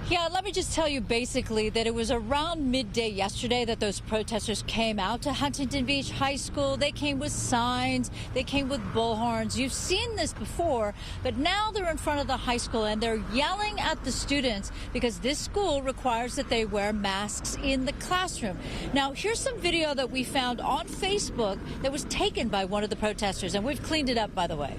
Yeah, let me just tell you basically that it was around midday yesterday that those protesters came out to Huntington Beach High School. They came with signs, they came with bullhorns. You've seen this before, but now they're in front of the high school and they're yelling at the students because this school requires that they wear masks in the classroom. Now, here's some video that we found on Facebook that was taken by one of the protesters, and we've cleaned it up, by the way.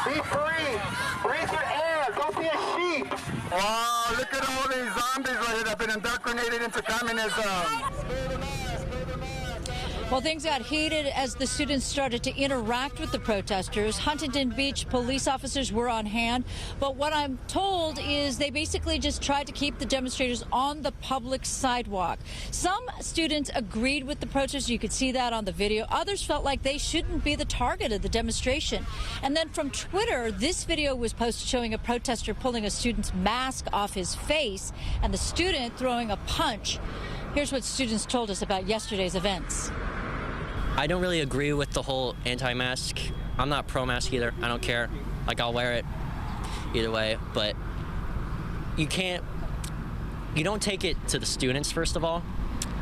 Be free. Breathe your air. Don't be a sheep. Wow, look at all these zombies right here that have been indoctrinated into communism. Well, things got heated as the students started to interact with the protesters. Huntington Beach police officers were on hand, but what I'm told is they basically just tried to keep the demonstrators on the public sidewalk. Some students agreed with the protesters. You could see that on the video. Others felt like they shouldn't be the target of the demonstration. And then from Twitter, this video was posted showing a protester pulling a student's mask off his face and the student throwing a punch. Here's what students told us about yesterday's events. I don't really agree with the whole anti-mask. I'm not pro-mask either. I don't care. Like, I'll wear it either way. But you don't take it to the students, first of all,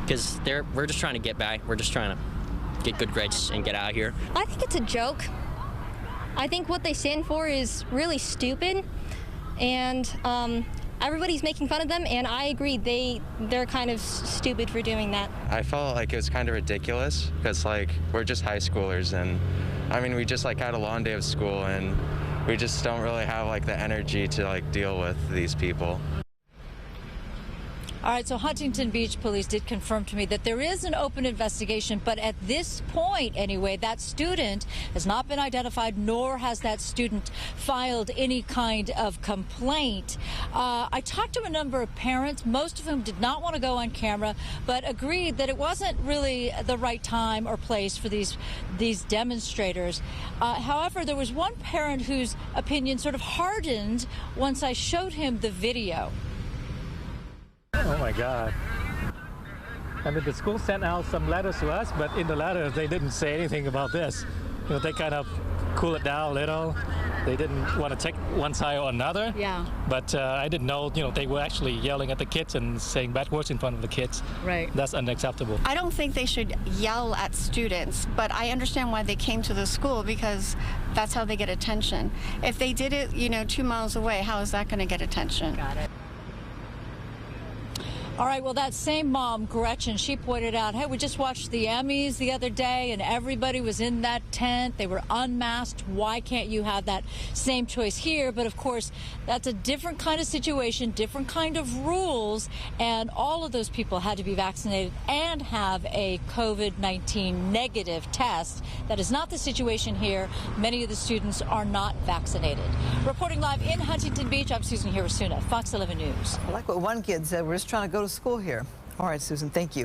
because we're just trying to get by. We're just trying to get good grades and get out of here. I think it's a joke. I think what they stand for is really stupid, and everybody's making fun of them, and I agree, they're kind of stupid for doing that. I felt like it was kind of ridiculous because, like, we're just high schoolers, and I mean, we just like had a long day of school, and we just don't really have like the energy to like deal with these people. All right, so Huntington Beach police did confirm to me that there is an open investigation, but at this point, anyway, that student has not been identified, nor has that student filed any kind of complaint. I talked to a number of parents, most of whom did not want to go on camera, but agreed that it wasn't really the right time or place for these demonstrators. However, there was one parent whose opinion sort of hardened once I showed him the video. Oh my God. I mean, the school sent out some letters to us, but in the letters they didn't say anything about this. You know, they kind of cool it down a little. They didn't want to take one side or another. Yeah. But I didn't know, you know, they were actually yelling at the kids and saying bad words in front of the kids. Right. That's unacceptable. I don't think they should yell at students, but I understand why they came to the school, because that's how they get attention. If they did it, you know, 2 miles away, how is that going to get attention? Got it. All right, well, that same mom, Gretchen, she pointed out, hey, we just watched the Emmys the other day and everybody was in that tent. They were unmasked. Why can't you have that same choice here? But of course, that's a different kind of situation, different kind of rules. And all of those people had to be vaccinated and have a COVID-19 negative test. That is not the situation here. Many of the students are not vaccinated. Reporting live in Huntington Beach, I'm Susan Hirasuna, Fox 11 News. I like what one kid said. We're just trying to go to school here. All right, Susan, thank you.